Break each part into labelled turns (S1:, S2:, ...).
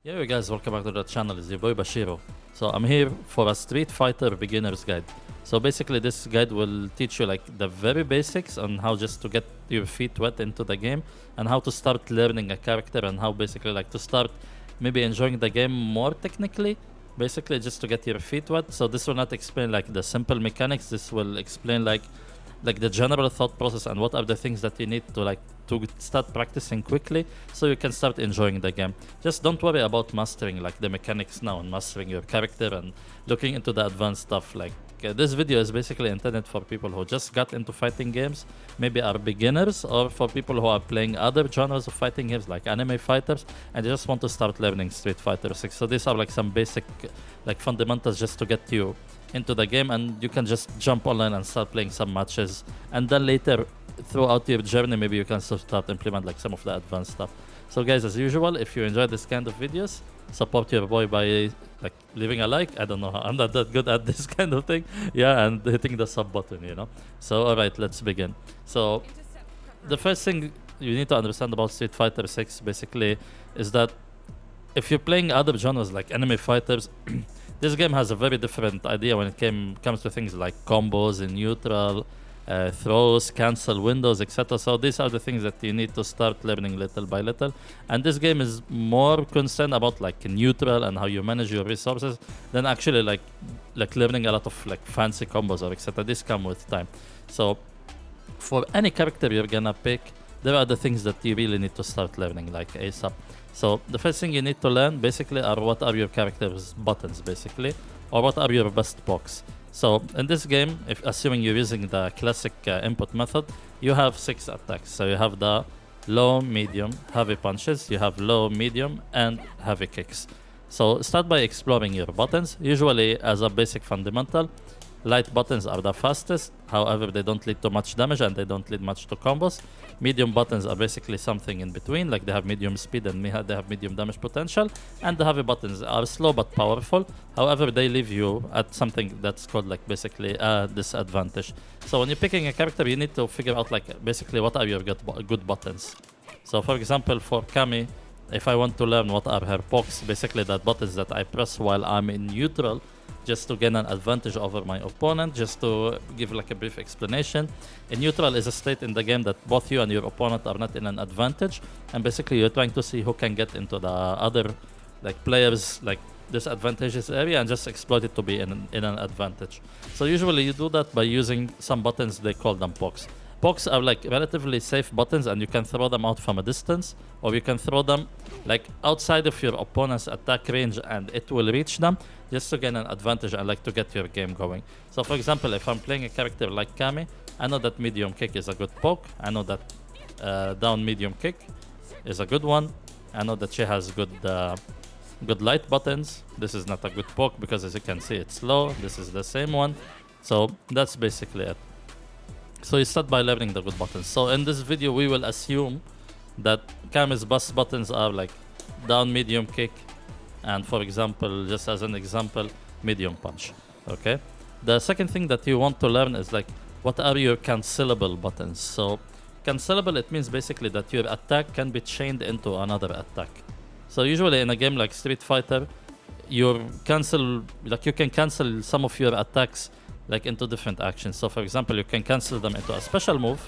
S1: Yo guys, welcome back to the channel. It's your boy Bachiru. So I'm here for a Street Fighter beginner's guide. So basically this guide will teach you like the very basics on how just to get your feet wet into the game and how to start learning a character and how basically like to start maybe enjoying the game more technically. Basically just to get your feet wet. So this will not explain like the simple mechanics. This will explain like the general thought process and what are the things that you need to like to start practicing quickly so you can start enjoying the game. Just don't worry about mastering like the mechanics now and mastering your character and looking into the advanced stuff. Like this video is basically intended for people who just got into fighting games, maybe are beginners, or for people who are playing other genres of fighting games like anime fighters and they just want to start learning Street Fighter 6. So these are like some basic like fundamentals just to get you into the game, and you can just jump online and start playing some matches, and then later throughout your journey maybe you can start implement like some of the advanced stuff. So guys, as usual, if you enjoy this kind of videos, support your boy by like leaving a like. I don't know, I'm not that good at this kind of thing. Yeah, and hitting the sub button, you know. So alright, let's begin. So the first thing you need to understand about Street Fighter 6 basically is that if you're playing other genres like anime fighters, this game has a very different idea when it comes to things like combos in neutral, throws, cancel windows, etc. So these are the things that you need to start learning little by little. And this game is more concerned about like neutral and how you manage your resources than actually like learning a lot of like fancy combos or etc. This come with time. So for any character you're gonna pick, there are the things that you really need to start learning like ASAP. So the first thing you need to learn basically are what are your character's buttons basically, or what are your best pokes. So in this game, if assuming you're using the classic input method, you have 6 attacks. So you have the low, medium, heavy punches, you have low, medium, and heavy kicks. So start by exploring your buttons. Usually as a basic fundamental, light buttons are the fastest, however they don't lead to much damage and they don't lead much to combos. Medium buttons are basically something in between, like they have medium speed and they have medium damage potential. And the heavy buttons are slow but powerful, however they leave you at something that's called like basically a disadvantage. So when you're picking a character, you need to figure out like basically what are your good buttons. So for example, for Kami, if I want to learn what are her pokes, basically that buttons that I press while I'm in neutral just to gain an advantage over my opponent. Just to give like a brief explanation, in neutral is a state in the game that both you and your opponent are not in an advantage, and basically you're trying to see who can get into the other like players like disadvantageous area and just exploit it to be in an advantage. So usually you do that by using some buttons, they call them pokes. Pokes are like relatively safe buttons and you can throw them out from a distance, or you can throw them like outside of your opponent's attack range and it will reach them just to gain an advantage and like to get your game going. So for example, if I'm playing a character like Kami, I know that medium kick is a good poke. I know that down medium kick is a good one. I know that she has good light buttons. This is not a good poke because as you can see it's slow. This is the same one. So that's basically it. So you start by learning the good buttons. So in this video we will assume that Kami's best buttons are like down medium kick and, for example, just as an example, medium punch. Okay. The second thing that you want to learn is like what are your cancelable buttons. So cancelable, it means basically that your attack can be chained into another attack. So usually in a game like Street Fighter, you can cancel some of your attacks like into different actions. So for example, you can cancel them into a special move,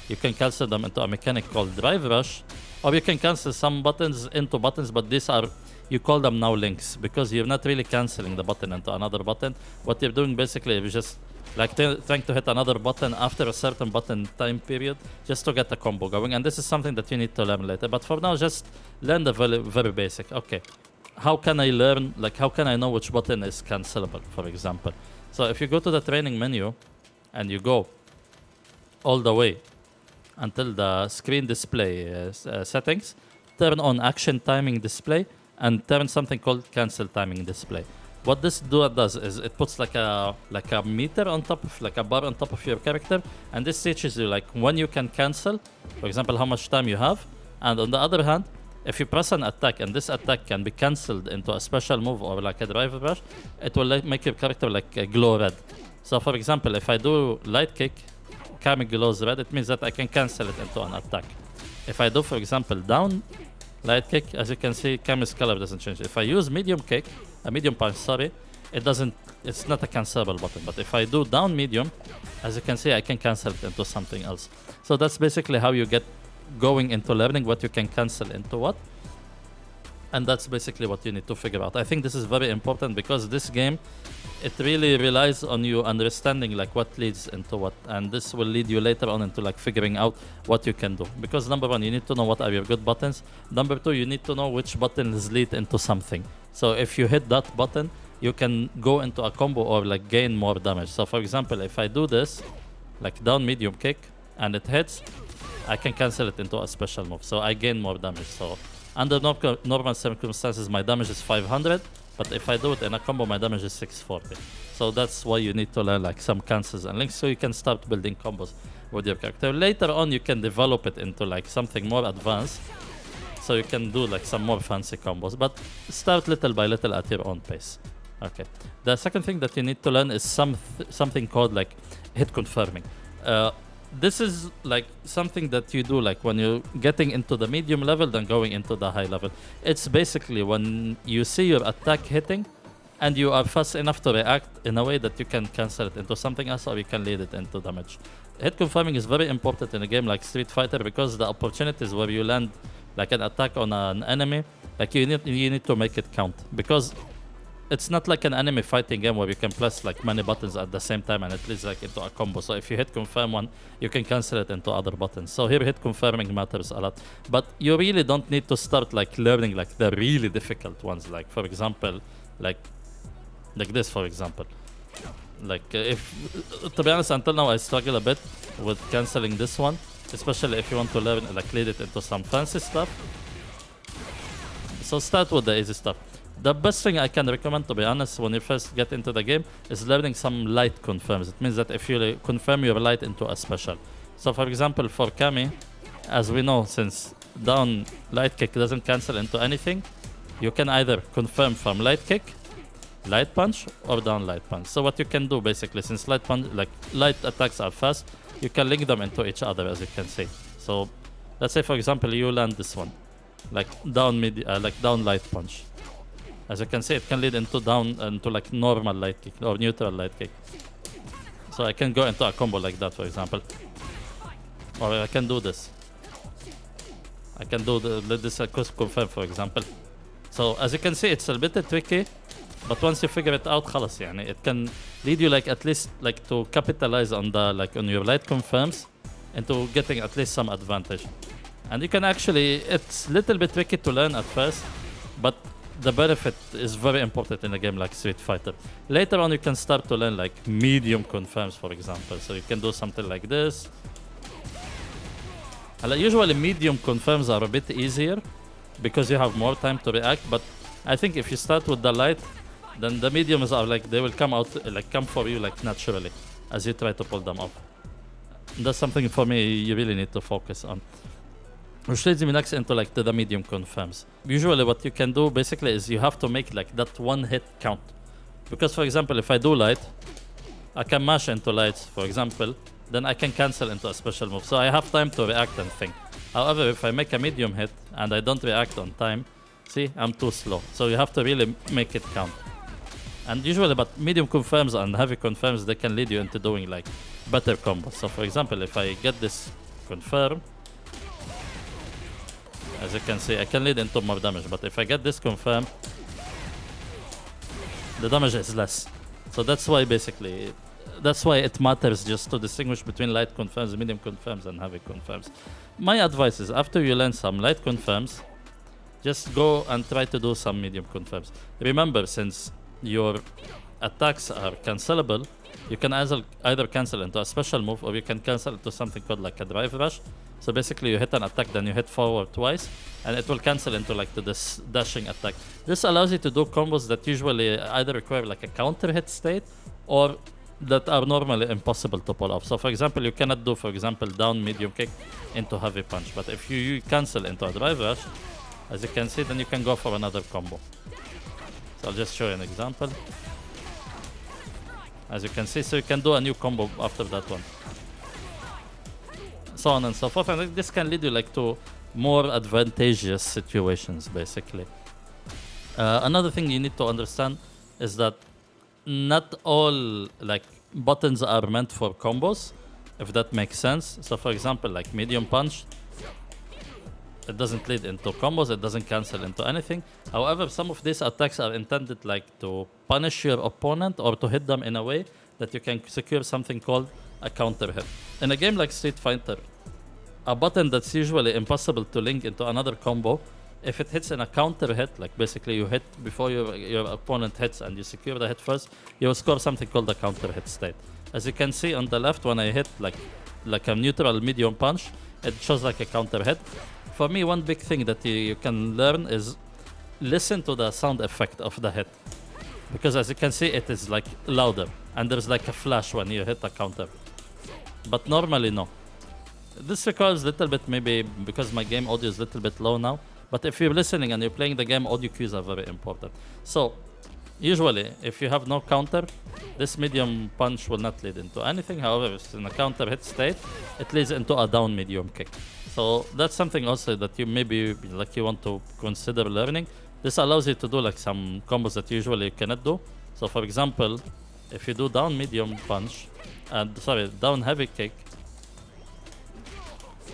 S1: you can cancel them into a mechanic called drive rush, or you can cancel some buttons into buttons, but these are, you call them now links, because you're not really canceling the button into another button. What you're doing basically is just like trying to hit another button after a certain button time period just to get a combo going, and this is something that you need to learn later. But for now, just learn the very basic. Okay, how can I learn, like how can I know which button is cancelable, for example? So if you go to the training menu and you go all the way until the screen display settings, turn on action timing display and turn something called cancel timing display. What this does is it puts like a meter on top of, like a bar on top of your character, and this teaches you like when you can cancel, for example, how much time you have. And on the other hand, if you press an attack and this attack can be cancelled into a special move or like a drive rush, it will like make your character like glow red. So for example, if I do light kick, Kami glows red, it means that I can cancel it into an attack. If I do, for example, down light kick, as you can see, Kami's color doesn't change. If I use medium kick, a medium punch, sorry, it's not a cancelable button. But if I do down medium, as you can see, I can cancel it into something else. So that's basically how you get going into learning what you can cancel into what. And that's basically what you need to figure out. I think this is very important because this game, it really relies on you understanding like what leads into what, and this will lead you later on into like figuring out what you can do. Because number one, you need to know what are your good buttons. Number two, you need to know which buttons lead into something. So if you hit that button, you can go into a combo or like gain more damage. So for example, if I do this, like down medium kick, and it hits, I can cancel it into a special move. So I gain more damage. So under normal circumstances, my damage is 500. But if I do it in a combo, my damage is 640. So that's why you need to learn like some cancels and links so you can start building combos with your character. Later on, you can develop it into like something more advanced. So you can do like some more fancy combos. But start little by little at your own pace. Okay. The second thing that you need to learn is something called like hit confirming. This is like something that you do like when you're getting into the medium level then going into the high level. It's basically when you see your attack hitting and you are fast enough to react in a way that you can cancel it into something else or you can lead it into damage. Hit confirming is very important in a game like Street Fighter because the opportunities where you land like an attack on an enemy, like you need to make it count, because it's not like an enemy fighting game where you can press like many buttons at the same time and it leads like into a combo. So if you hit confirm one, you can cancel it into other buttons. So here hit confirming matters a lot. But you really don't need to start like learning like the really difficult ones. Like for example, like this for example. Like if, to be honest, until now I struggle a bit with canceling this one. Especially if you want to learn like lead it into some fancy stuff. So start with the easy stuff. The best thing I can recommend, to be honest, when you first get into the game is learning some light confirms. It means that if you confirm your light into a special. So for example, for Kami, as we know, since down light kick doesn't cancel into anything, you can either confirm from light kick, light punch, or down light punch. So what you can do basically, since light attacks are fast, you can link them into each other, as you can see. So let's say for example you land this one, like down light punch. As you can see, it can lead into like normal light kick or neutral light kick. So I can go into a combo like that, for example. Or I can do this. I can do this confirm, for example. So as you can see, it's a bit tricky, but once you figure it out, خلاص يعني, it can lead you like at least like to capitalize on the like on your light confirms into getting at least some advantage. And you can actually, it's a little bit tricky to learn at first, but the benefit is very important in a game like Street Fighter. Later on, you can start to learn like medium confirms, for example. So you can do something like this. Usually medium confirms are a bit easier because you have more time to react. But I think if you start with the light, then the mediums are like, they will come out, like come for you like naturally as you try to pull them off. That's something for me you really need to focus on. Which leads me next into like the medium confirms. Usually what you can do basically is you have to make like that one hit count. Because for example, if I do light, I can mash into lights, for example, then I can cancel into a special move. So I have time to react and think. However, if I make a medium hit and I don't react on time, see, I'm too slow. So you have to really make it count. And usually, but medium confirms and heavy confirms, they can lead you into doing like better combos. So for example, if I get this confirm, as you can see, I can lead into more damage, but if I get this confirm, the damage is less. So that's why basically, that's why it matters just to distinguish between light confirms, medium confirms, and heavy confirms. My advice is after you learn some light confirms, just go and try to do some medium confirms. Remember, since your attacks are cancelable, you can either cancel into a special move or you can cancel into something called like a drive rush. So basically you hit an attack, then you hit forward twice, and it will cancel into like this dashing attack. This allows you to do combos that usually either require like a counter hit state or that are normally impossible to pull off. So for example, you cannot do, for example, down medium kick into heavy punch. But if you cancel into a drive rush, as you can see, then you can go for another combo. So I'll just show you an example. As you can see, so you can do a new combo after that one. So on and so forth, and this can lead you like to more advantageous situations, basically. Another thing you need to understand is that not all like buttons are meant for combos, if that makes sense. So for example, like medium punch, it doesn't lead into combos, it doesn't cancel into anything. However, some of these attacks are intended like to punish your opponent or to hit them in a way that you can secure something called a counter hit. In a game like Street Fighter, a button that's usually impossible to link into another combo, if it hits in a counter hit, like basically you hit before your opponent hits and you secure the hit first, you will score something called a counter hit state. As you can see on the left, when I hit like a neutral medium punch, it shows like a counter hit. For me, one big thing that you can learn is listen to the sound effect of the hit. Because as you can see, it is like louder and there's like a flash when you hit a counter. But normally, no. This requires a little bit, maybe because my game audio is a little bit low now. But if you're listening and you're playing the game, audio cues are very important. So usually, if you have no counter, this medium punch will not lead into anything. However, if it's in a counter hit state, it leads into a down medium kick. So that's something also that you maybe like you want to consider learning. This allows you to do like some combos that usually you cannot do. So for example, if you do down medium punch and down heavy kick,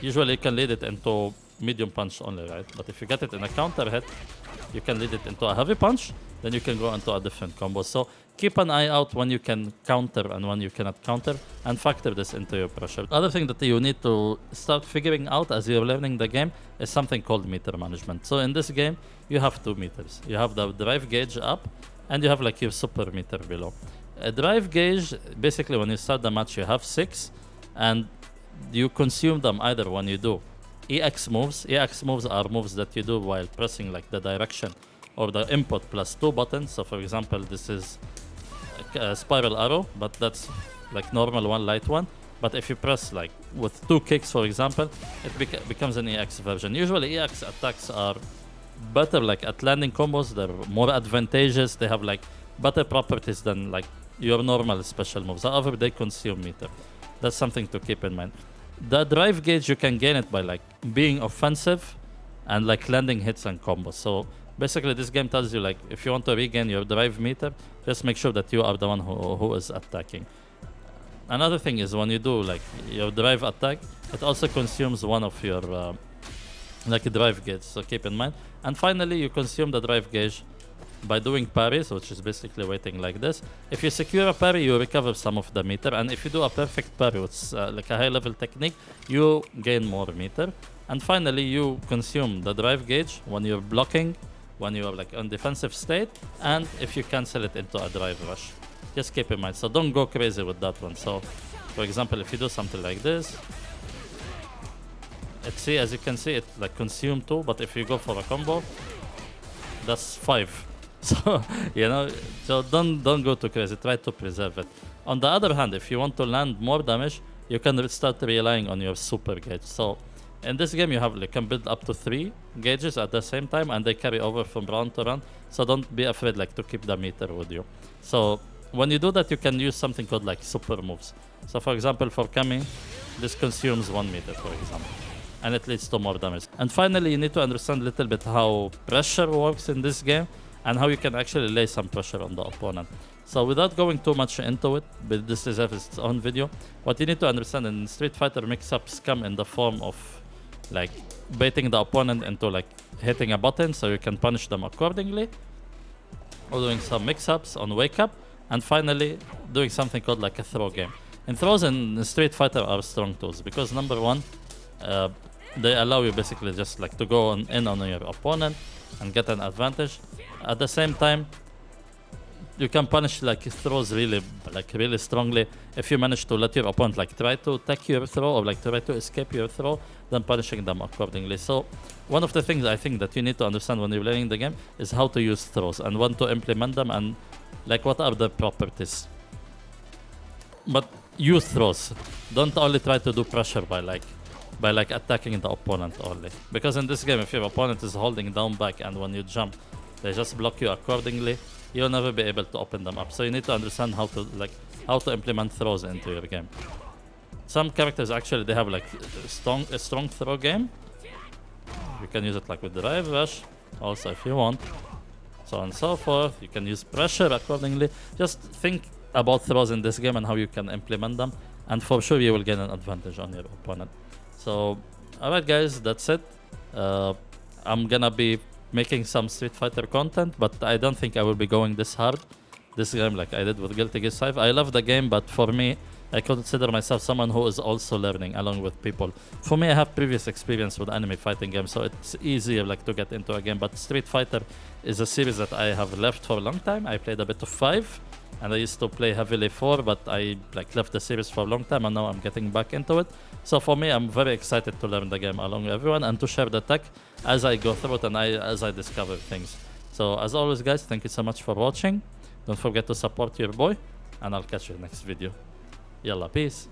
S1: usually you can lead it into medium punch only, right? But if you get it in a counter hit, you can lead it into a heavy punch, then you can go into a different combo. So keep an eye out when you can counter and when you cannot counter, and factor this into your pressure. Other thing that you need to start figuring out as you're learning the game is something called meter management. So in this game, you have 2 meters. You have the drive gauge up, and you have like your super meter below. A drive gauge, basically when you start the match, you have 6, and you consume them either when you do EX moves. EX moves are moves that you do while pressing like the direction or the input plus 2 buttons. So for example, this is a spiral arrow, but that's like normal one, light one. But if you press like with 2 kicks, for example, it becomes an EX version. Usually EX attacks are better like at landing combos. They're more advantageous. They have like better properties than like your normal special moves. However, they consume meter. That's something to keep in mind. The drive gauge, you can gain it by like being offensive and like landing hits and combos. So basically this game tells you like if you want to regain your drive meter, just make sure that you are the one who is attacking. Another thing is when you do like your drive attack, it also consumes one of your like drive gauge, so keep in mind. And finally, you consume the drive gauge by doing parries, which is basically waiting like this. If you secure a parry, you recover some of the meter, and if you do a perfect parry, which is like a high level technique, you gain more meter. And finally, you consume the drive gauge when you're blocking, when you're like on defensive state, and if you cancel it into a drive rush. Just keep in mind, so don't go crazy with that one. So for example, if you do something like this, see, as you can see, it like consume 2, but if you go for a combo, that's 5. So you know, so don't go too crazy. Try to preserve it. On the other hand, if you want to land more damage, you can start relying on your super gauge. So in this game, you can build up to 3 gauges at the same time, and they carry over from round to round. So don't be afraid like to keep the meter with you. So when you do that, you can use something called like super moves. So for example, for Kami, this consumes 1 meter, for example, and it leads to more damage. And finally, you need to understand a little bit how pressure works in this game and how you can actually lay some pressure on the opponent. So without going too much into it, but this deserves its own video, what you need to understand in Street Fighter, mix-ups come in the form of like baiting the opponent into like hitting a button so you can punish them accordingly, or doing some mix-ups on wake up, and finally doing something called like a throw game. And throws in Street Fighter are strong tools because number one, they allow you basically just like to go in on your opponent and get an advantage. At the same time, you can punish like throws really strongly if you manage to let your opponent like try to take your throw or like try to escape your throw, then punishing them accordingly. So one of the things I think that you need to understand when you're playing the game is how to use throws and when to implement them and like what are the properties. But use throws. Don't only try to do pressure by like attacking the opponent only. Because in this game, if your opponent is holding down back and when you jump, they just block you accordingly, you'll never be able to open them up. So you need to understand how to implement throws into your game. Some characters actually they have like a strong throw game, You can use it like with drive rush, also if you want. So on and so forth. You can use pressure accordingly. Just think about throws in this game and how you can implement them. And for sure you will gain an advantage on your opponent. So, alright guys, that's it. I'm gonna be making some Street Fighter content, but I don't think I will be going this hard this game like I did with Guilty Gear Strive. I love the game, but for me, I consider myself someone who is also learning along with people. For me, I have previous experience with anime fighting games, so it's easier like to get into a game. But Street Fighter is a series that I have left for a long time. I played a bit of 5, and I used to play heavily 4, but I like left the series for a long time, and now I'm getting back into it. So for me, I'm very excited to learn the game along with everyone and to share the tech as I go through it and as I discover things. So as always, guys, thank you so much for watching. Don't forget to support your boy, and I'll catch you in the next video. Yalla, peace.